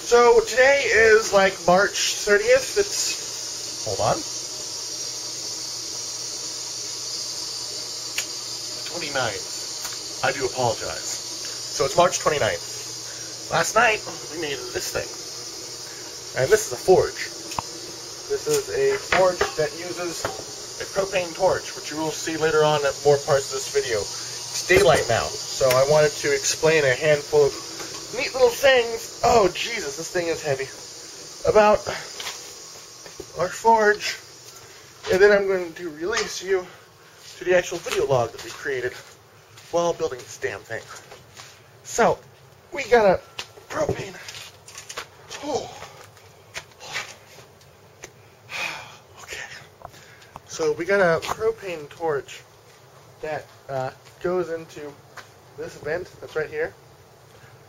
So today is like March 30th. It's, hold on, 29th. I do apologize. So it's March 29th. Last night we made this thing, and this is a forge. This is a forge that uses a propane torch, which you will see later on at more parts of this video. It's daylight now, so I wanted to explain a handful of neat little things. Oh Jesus, this thing is heavy. About our forge, and then I'm going to release you to the actual video log that we created while building this damn thing. So we got a propane. Oh. Okay. So we got a propane torch that goes into this vent that's right here.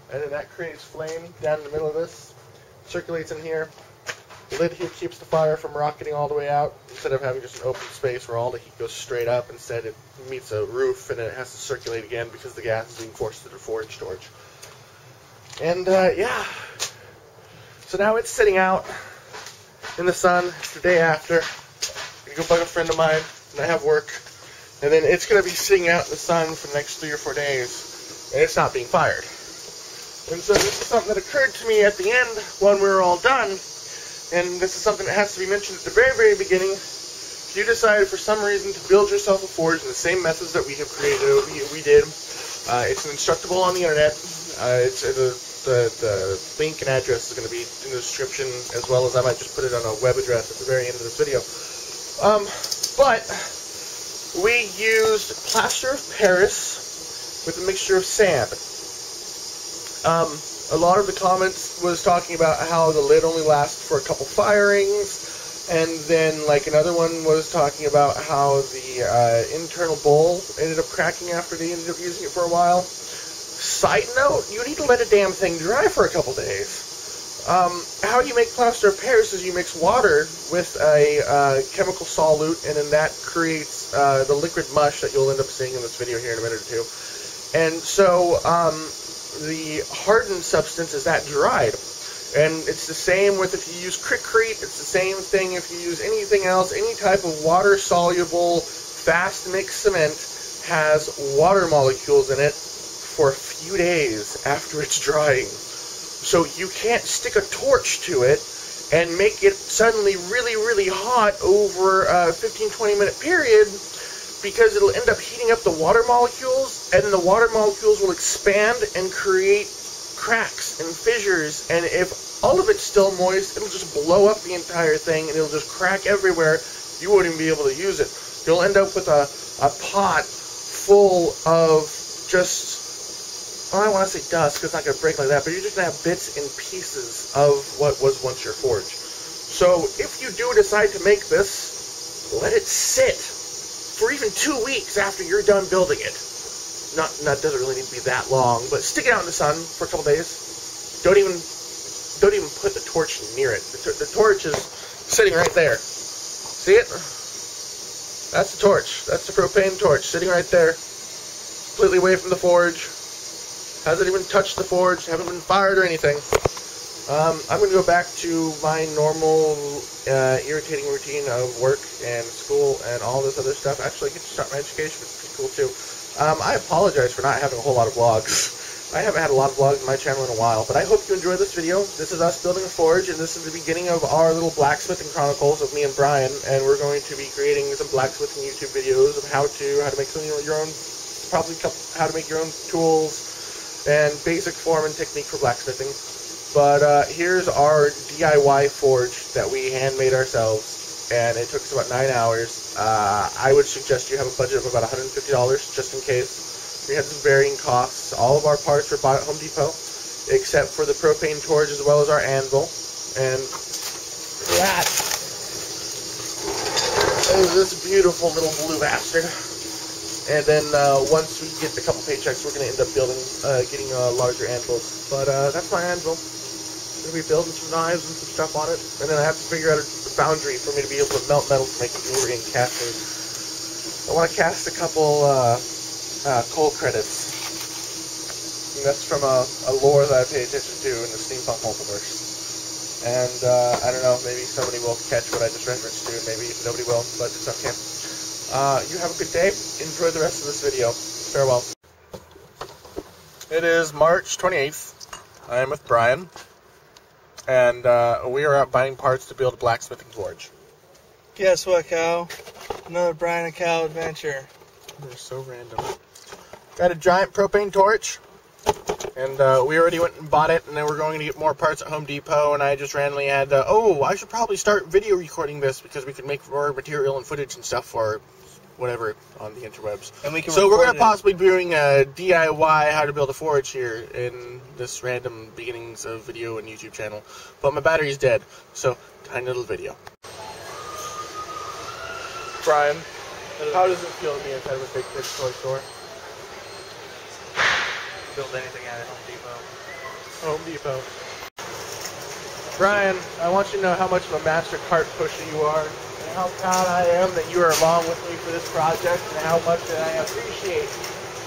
And then that creates flame down in the middle of this, circulates in here. The lid here keeps the fire from rocketing all the way out. Instead of having just an open space where all the heat goes straight up, instead it meets a roof and it has to circulate again because the gas is being forced through the forge torch. And yeah, so now it's sitting out in the sun. It's the day after. I go bug a friend of mine, and I have work. And then it's going to be sitting out in the sun for the next 3 or 4 days, and it's not being fired. And so this is something that occurred to me at the end when we were all done, and this is something that has to be mentioned at the very, very beginning. If you decided for some reason to build yourself a forge in the same methods that we have created, we did, it's an Instructable on the internet. The link and address is going to be in the description, as well as I might just put it on a web address at the very end of this video. But we used plaster of Paris with a mixture of sand. A lot of the comments was talking about how the lid only lasts for a couple firings, and then like another one was talking about how the internal bowl ended up cracking after they ended up using it for a while. Side note, you need to let a damn thing dry for a couple days. How you make plaster of Paris is you mix water with a chemical solute, and then that creates the liquid mush that you'll end up seeing in this video here in a minute or two. And so the hardened substance is that dried. And it's the same with if you use Cricrete, it's the same thing if you use anything else. Any type of water-soluble, fast-mix cement has water molecules in it for a few days after it's drying. So you can't stick a torch to it and make it suddenly really, really hot over a 15-20 minute period, because it'll end up heating up the water molecules, and then the water molecules will expand and create cracks and fissures, and if all of it's still moist, it'll just blow up the entire thing, and it'll just crack everywhere. You wouldn't even be able to use it. You'll end up with a pot full of just, I don't want to say dust, because it's not going to break like that, but you're just going to have bits and pieces of what was once your forge. So if you do decide to make this, let it sit for even 2 weeks after you're done building it. Not doesn't really need to be that long, but stick it out in the sun for a couple days. Don't even put the torch near it. The torch is sitting right there. See it? That's the torch. That's the propane torch sitting right there, completely away from the forge. Hasn't even touched the forge. Haven't been fired or anything. I'm going to go back to my normal irritating routine of work and school and all this other stuff. Actually, I get to start my education, which is pretty cool too. I apologize for not having a whole lot of vlogs. I haven't had a lot of vlogs on my channel in a while, but I hope you enjoy this video. This is us building a forge, and this is the beginning of our little blacksmithing chronicles of me and Brian, and we're going to be creating some blacksmithing YouTube videos of how to make some of your own, probably how to make your own tools and basic form and technique for blacksmithing. But here's our DIY forge that we handmade ourselves, and it took us about 9 hours. I would suggest you have a budget of about $150 just in case. We had some varying costs. All of our parts were bought at Home Depot, except for the propane torch as well as our anvil. And that is this beautiful little blue bastard. And then once we get a couple paychecks, we're going to end up getting larger anvils. But that's my anvil. I'm going to be building some knives and some stuff on it. And then I have to figure out a foundry for me to be able to melt metal to make jewelry and casting. I want to cast a couple coal credits. And that's from a lore that I pay attention to in the steampunk multiverse. And I don't know, maybe somebody will catch what I just referenced to, maybe nobody will, but it's okay. You have a good day. Enjoy the rest of this video. Farewell. It is March 28th. I am with Brian, and we are out buying parts to build a blacksmithing forge. Guess what, Cal? Another Brian and Cal adventure. They're so random. Got a giant propane torch, and we already went and bought it, and then we're going to get more parts at Home Depot, and I just randomly had, oh, I should probably start video recording this because we can make more material and footage and stuff for whatever on the interwebs. And we can so we're going to possibly be doing a DIY how to build a forge here in this random beginnings of video and YouTube channel. But my battery's dead, so tiny little video. Brian, how does it feel to be inside of a big toy store? Build anything at Home Depot. Home Depot. Brian, I want you to know how much of a master cart pusher you are, and how proud I am that you are along with me for this project, and how much that I appreciate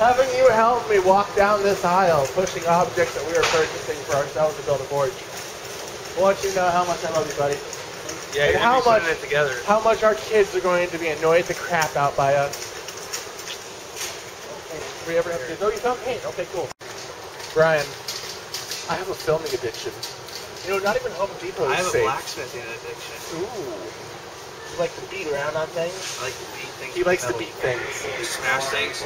having you help me walk down this aisle, pushing objects that we are purchasing for ourselves to build a forge. I want you to know how much I love you, buddy. Yeah, and you're how much, putting it together. How much our kids are going to be annoyed the crap out by us. Okay, do we ever have kids? Oh, you found paint. Okay, cool. Brian, I have a filming addiction. You know, not even Home Depot is I have safe. a blacksmithing addiction. Ooh. You like to beat around on things? I like to beat things. He likes to beat things. You smash things.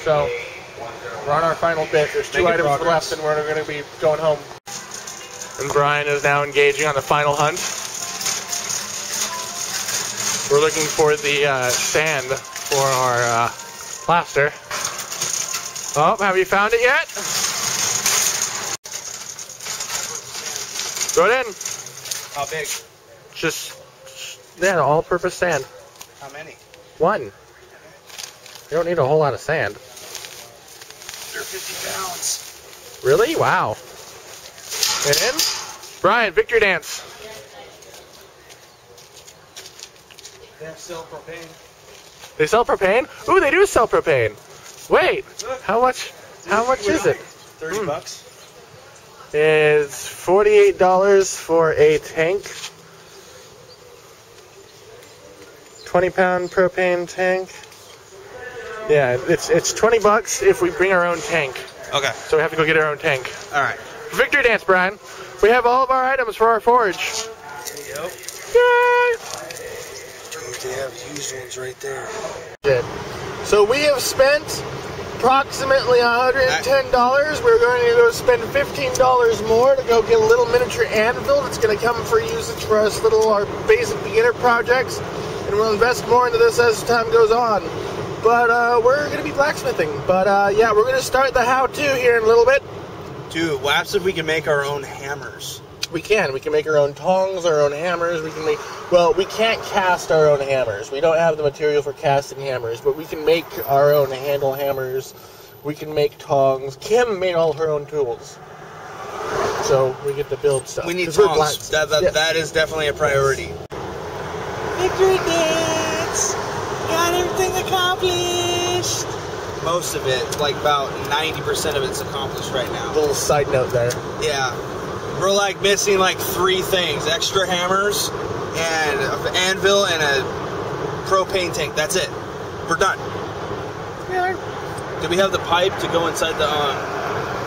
So, we're on our final bit. There's two items left, and we're going to be going home. And Brian is now engaging on the final hunt. We're looking for the sand for our plaster. Oh, have you found it yet? Throw it in. How big? Just, yeah, all-purpose sand. How many? One. You don't need a whole lot of sand. They're 50 pounds. Really? Wow. Get in. Brian, victory dance. They sell propane. They sell propane? Ooh, they do sell propane. Wait, how much is it? 30 bucks. It's $48 for a tank. 20-pound propane tank. Yeah, it's 20 bucks if we bring our own tank. Okay. So we have to go get our own tank. All right. Victory dance, Brian. We have all of our items for our forge. Yep. Yay! They have used ones right there. Good. So we have spent approximately $110. We're going to go spend $15 more to go get a little miniature anvil that's going to come for usage for our basic beginner projects. And we'll invest more into this as time goes on. But we're going to be blacksmithing. But yeah, we're going to start the how-to here in a little bit. Dude, what happens if we can make our own hammers? We can make our own tongs, our own hammers. Well, we can't cast our own hammers. We don't have the material for casting hammers, but we can make our own handle hammers. We can make tongs. Kim made all her own tools. So we get to build stuff. We need tongs. That is definitely a priority. Victory dance! Got everything accomplished! Most of it, like about 90% of it's accomplished right now. Little side note there. Yeah. We're like missing like 3 things. Extra hammers, and an anvil, and a propane tank. That's it. We're done. Yeah. Do we have the pipe to go inside the,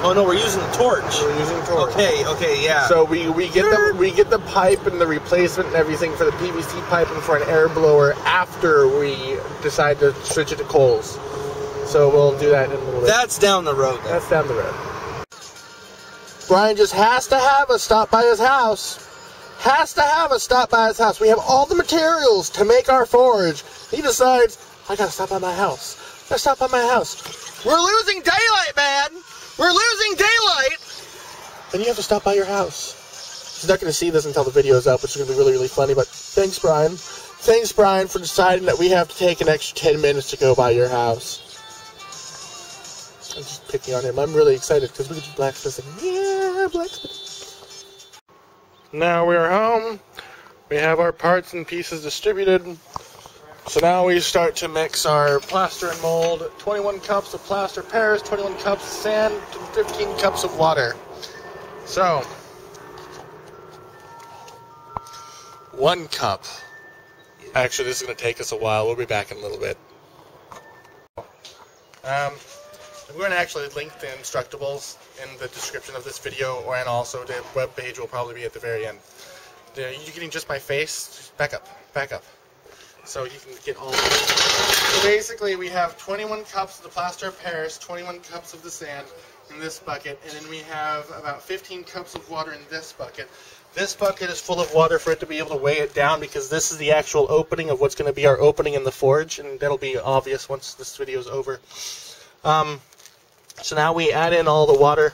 oh no, we're using the torch. We're using torch. Okay, yeah. So we get the pipe and the replacement and everything for the PVC pipe and for an air blower after we decide to switch it to coals. So we'll do that in a little bit. That's down the road, though. That's down the road. Brian just has to have us stop by his house. Has to have us stop by his house. We have all the materials to make our forge. He decides, I gotta stop by my house. Gotta stop by my house. We're losing daylight, man! We're losing daylight! And you have to stop by your house. He's not gonna see this until the video's up, which is gonna be really, really funny, but thanks, Brian. Thanks, Brian, for deciding that we have to take an extra 10 minutes to go by your house. I'm just picking on him. I'm really excited because we can do blacksmithing. Yeah, blacksmithing. Now we're home. We have our parts and pieces distributed. So now we start to mix our plaster and mold. 21 cups of plaster Paris, 21 cups of sand, and 15 cups of water. So, 1 cup. Actually, this is going to take us a while. We'll be back in a little bit. We're going to actually link the Instructables in the description of this video, and also the web page will probably be at the very end. You're getting just my face. Just back up. So you can get all of it. So basically, we have 21 cups of the plaster of Paris, 21 cups of the sand in this bucket, and then we have about 15 cups of water in this bucket. This bucket is full of water for it to be able to weigh it down, because this is the actual opening of what's going to be our opening in the forge, and that'll be obvious once this video is over. So now we add in all the water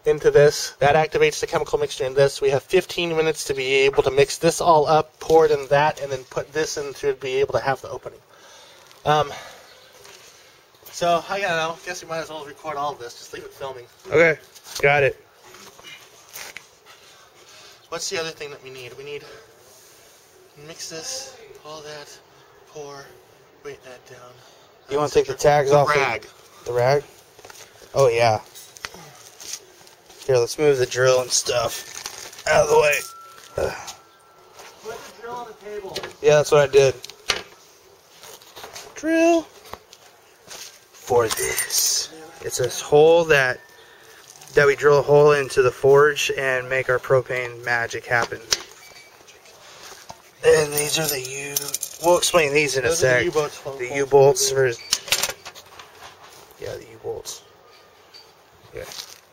into this. That activates the chemical mixture in this. We have 15 minutes to be able to mix this all up, pour it in that, and then put this in to be able to have the opening. So, I don't know. Guess we might as well record all of this. Just leave it filming. Okay, got it. What's the other thing that we need? We need mix this, all that, pour, weight that down. You want to take the tags off? Rag. The rag? Oh, yeah. Here, let's move the drill and stuff out of the way. Put the drill on the table. Yeah, that's what I did. Drill for this. It's a hole that we drill a hole into the forge and make our propane magic happen. And these are the we'll explain these in a sec. The U-bolts for the U-bolts. Yeah.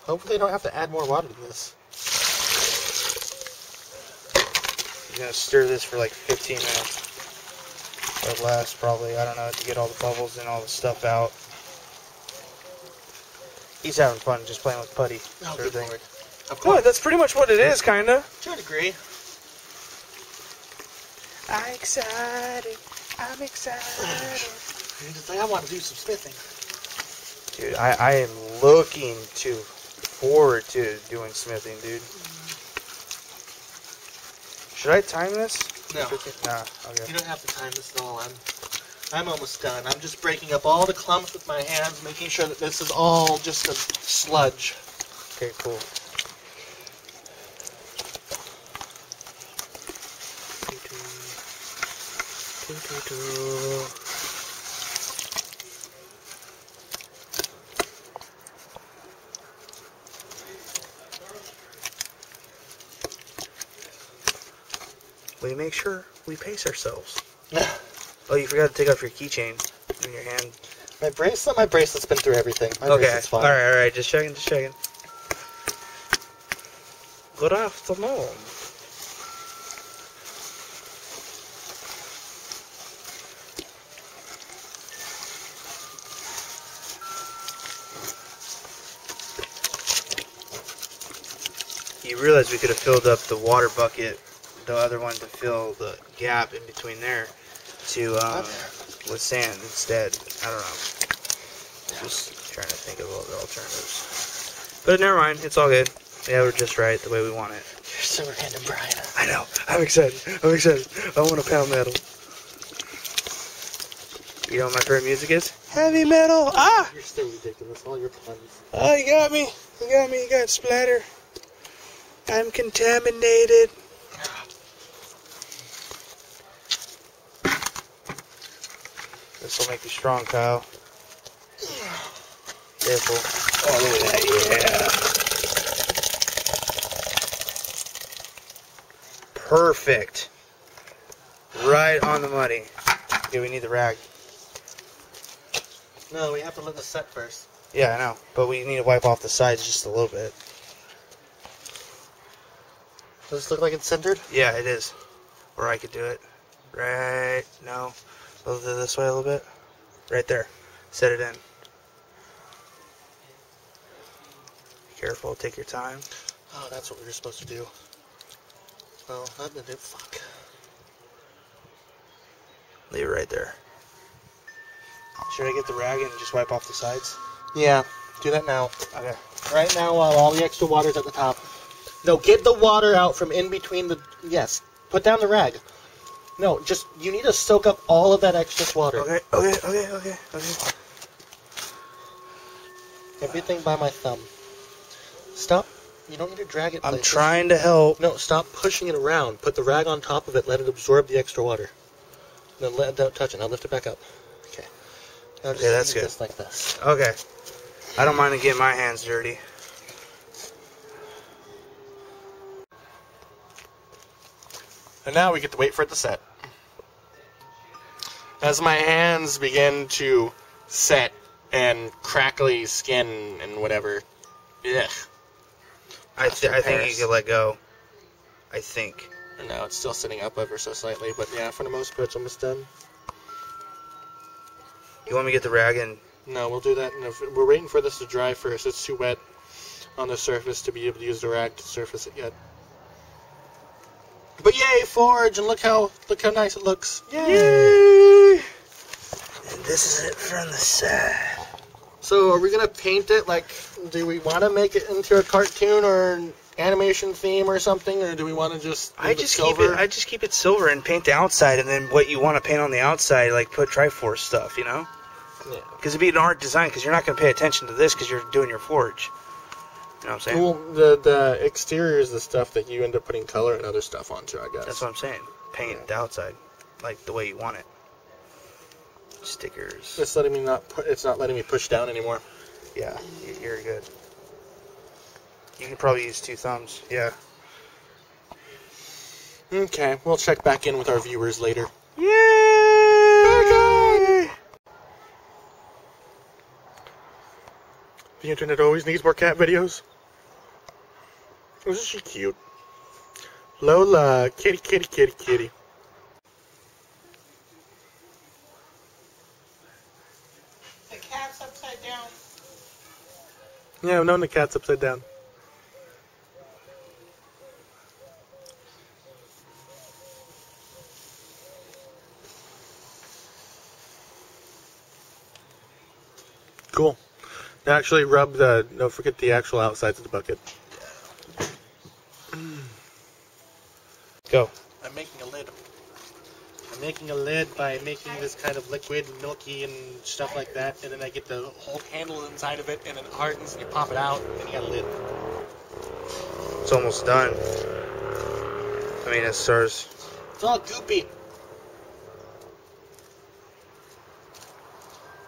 Hopefully they don't have to add more water to this. You're going to stir this for like 15 minutes. Or less, probably. I don't know, to get all the bubbles and all the stuff out. He's having fun just playing with putty. Oh, sort of good thing. Lord. Of Well, course. that's pretty much what it is, kind of. To a degree. I'm excited. I want to do some smithing. Dude, I am looking forward to doing smithing, dude. Should I time this? No. Nah, okay. You don't have to time this at all. I'm almost done. I'm just breaking up all the clumps with my hands, making sure that this is all just a sludge. Okay, cool. We make sure we pace ourselves. Oh, you forgot to take off your keychain in your hand. My bracelet's been through everything. My Okay, bracelet's fine. alright, just checking. Good afternoon. You realize we could have filled up the water bucket, the other one, to fill the gap in between there, to with sand instead. I don't know. Just trying to think of other alternatives. But never mind, it's all good. Yeah, we're just right the way we want it. You're so random, Brian. I know. I'm excited. I want to pound metal. You know what my favorite music is? Heavy metal. Ah! You're so ridiculous. All your puns. Oh, you got me. You got splatter. I'm contaminated. This will make you strong, Kyle. Careful. Oh, look at that. Yeah. Perfect. Right on the money. Okay, we need the rag. No, we have to let this set first. Yeah, I know. But we need to wipe off the sides just a little bit. Does this look like it's centered? Yeah, it is. Or I could do it. Right. No. A little bit this way a little bit. Right there. Set it in. Be careful. Take your time. Oh, that's what we were supposed to do. Well, that didn't do. Fuck. Leave it right there. Should I get the rag and just wipe off the sides? Yeah, do that now. Okay. Right now, while all the extra water's at the top. No, get the water out from in between the... Yes, put down the rag. No, just, you need to soak up all of that excess water. Okay. Everything by my thumb. Stop. You don't need to drag it. I'm trying to help. No, stop pushing it around. Put the rag on top of it. Let it absorb the extra water. Then don't touch it. Now lift it back up. Okay. Now just that's good. Just like this. Okay. I don't mind getting my hands dirty. And now we get to wait for it to set. As my hands begin to set and crackly skin and whatever. Ugh. I think you can let go. I think. No, it's still sitting up ever so slightly, but yeah, for the most part, it's almost done. You want me to get the rag and... No, we'll do that. We're waiting for this to dry first. It's too wet on the surface to be able to use the rag to surface it yet. But yay, Forge! And look how nice it looks. Yay! And this is it from the side. So, are we gonna paint it? Like, do we want to make it into a cartoon or an animation theme or something, or do we want to just leave it silver? I just keep it silver and paint the outside, and then what you want to paint on the outside, like put Triforce stuff, you know? Yeah. Because it'd be an art design, because you're not going to pay attention to this because you're doing your forge. You know what I'm saying? Well, the exterior is the stuff that you end up putting color and other stuff onto, I guess. That's what I'm saying. Paint the outside, like the way you want it. Stickers. It's not letting me push down anymore. Yeah, you're good. You can probably use 2 thumbs. Yeah. Okay, we'll check back in with our viewers later. Yay! The internet always needs more cat videos. Isn't she cute? Lola, kitty, kitty, kitty, kitty. The cat's upside down. Yeah, I've known the cat's upside down. Cool. Now actually don't forget the actual outsides of the bucket. Go. I'm making a lid. I'm making a lid by making this kind of liquid, milky, and stuff like that, and then I get the whole handle inside of it, and it hardens, and you pop it out, and you got a lid. It's almost done. I mean, it starts... It's all goopy.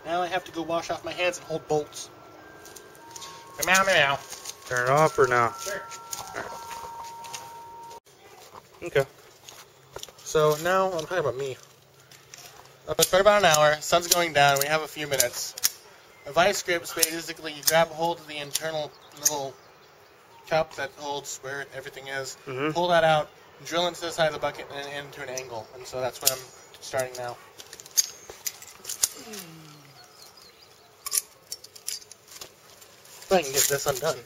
Now I have to go wash off my hands and hold bolts. Meow, meow. Turn it off or no? Sure. Okay. So now I'm talking about me. It's been about an hour. Sun's going down. We have a few minutes. A vice grip, basically, you grab hold of the internal little cup that holds where everything is. Mm-hmm. Pull that out, drill into the side of the bucket and into an angle. And so that's what I'm starting now. So I can get this undone.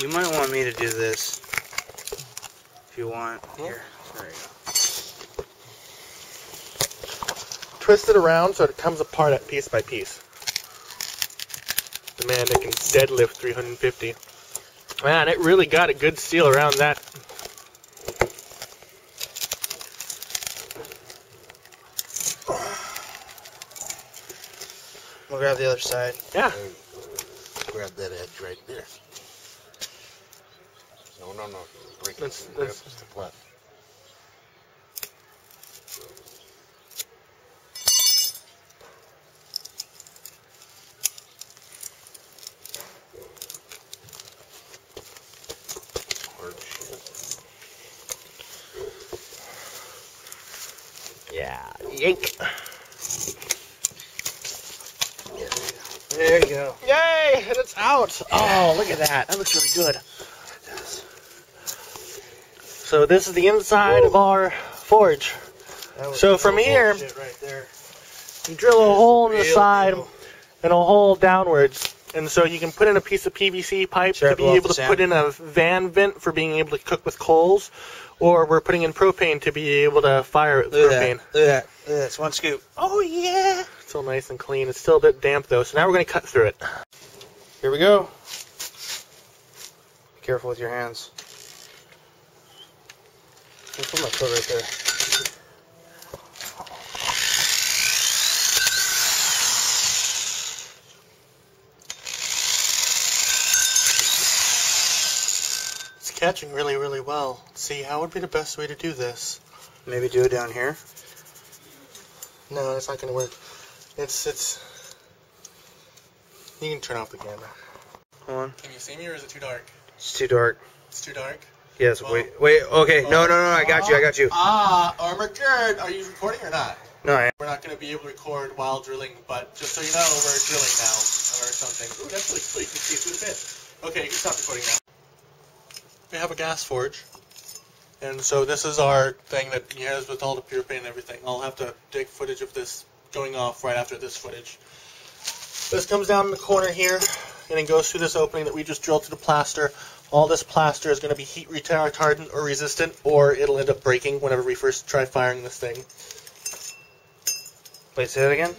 You might want me to do this. If you want. Yeah. Here. There you go. Twist it around so it comes apart at piece by piece. The man that can deadlift 350. Man, it really got a good seal around that. We'll grab the other side. Yeah. Grab that edge right there. No. Break That's the flat. Yeah. Yank. There you go. Yay! And it's out. Oh, look at that. That looks really good. So this is the inside of our forge. So from here, Right there. you drill a hole in the side and a hole downwards. And so you can put in a piece of PVC pipe Should I to be blow off able the to sand? put in a van vent for being able to cook with coals, or we're putting in propane to be able to fire it with Look at propane. that. Look at that. Look at that. It's one scoop. Oh yeah! It's still nice and clean. It's still a bit damp though, so now we're going to cut through it. Here we go. Be careful with your hands. I'll put my foot right there. It's catching really, really well. See, how would be the best way to do this? Maybe do it down here. No, it's not going to work. It's... You can turn off the camera. Hold on. Can you see me or is it too dark? It's too dark. It's too dark? Yes, Well- wait, okay. No, I got you. Armored Gerd, are you recording or not? No, I am. We're not going to be able to record while drilling, but just so you know, we're drilling now, or something. Ooh, that's really cool. You can see through the pit. Okay, you can stop recording now. We have a gas forge, and so this is our thing that he has with all the propane and everything. I'll have to take footage of this going off right after this footage. This comes down in the corner here, and it goes through this opening that we just drilled through the plaster. All this plaster is going to be heat retardant or resistant, or it'll end up breaking whenever we first try firing this thing. Wait, say that again?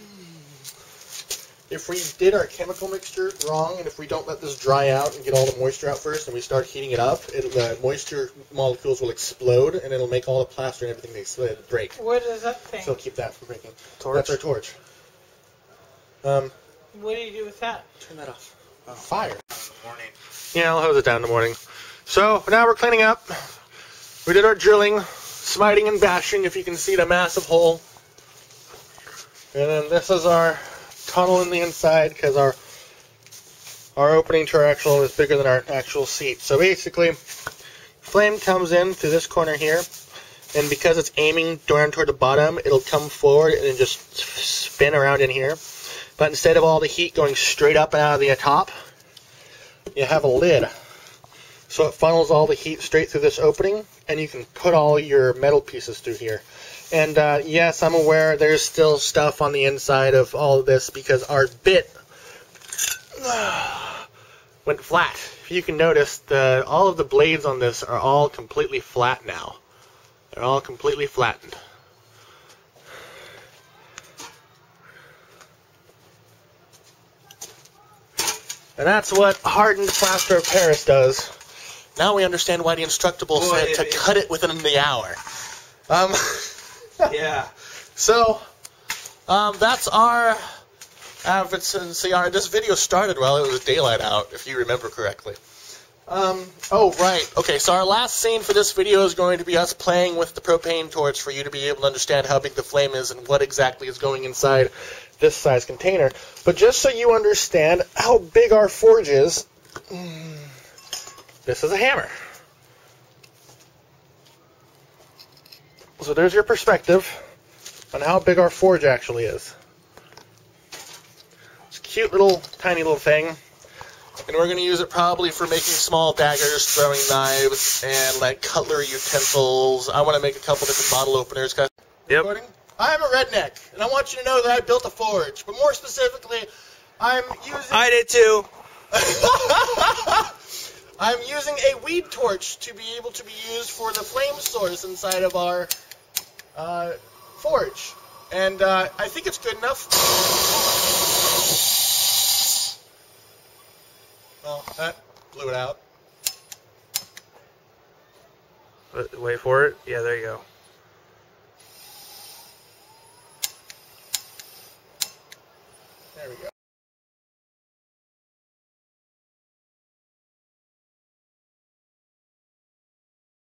If we did our chemical mixture wrong, and if we don't let this dry out and get all the moisture out first, and we start heating it up, the moisture molecules will explode, and it'll make all the plaster and everything break. What is that thing? So it'll keep that from breaking. Torch? That's our torch. What do you do with that? Turn that off. Fire. In the morning. Yeah, I'll hose it down in the morning. So now we're cleaning up. We did our drilling, smiting and bashing, if you can see the massive hole. And then this is our tunnel in the inside, because our opening to our actual is bigger than our actual seat. So basically, flame comes in through this corner here, and because it's aiming down toward the bottom, it'll come forward and then just spin around in here. But instead of all the heat going straight up and out of the top, you have a lid. So it funnels all the heat straight through this opening, and you can put all your metal pieces through here. And yes, I'm aware there's still stuff on the inside of all of this because our bit went flat. If you can notice, all of the blades on this are all completely flat now. They're all completely flattened. And that's what hardened plaster of Paris does. Now we understand why the Instructables said to cut it within the hour. Yeah. So, that's our this video started while it was daylight out, if you remember correctly. Oh, right. Okay, so our last scene for this video is going to be us playing with the propane torch for you to be able to understand how big the flame is and what exactly is going inside this size container. But just so you understand how big our forge is, this is a hammer. So there's your perspective on how big our forge actually is. It's a cute little, tiny little thing. And we're going to use it probably for making small daggers, throwing knives, and like cutlery utensils. I want to make a couple different bottle openers. Yep. Recording? I'm a redneck, and I want you to know that I built a forge. But more specifically, I'm using... I did too. I'm using a weed torch to be able to be used for the flame source inside of our forge. And I think it's good enough. Well, that blew it out. Wait for it. Yeah, there you go.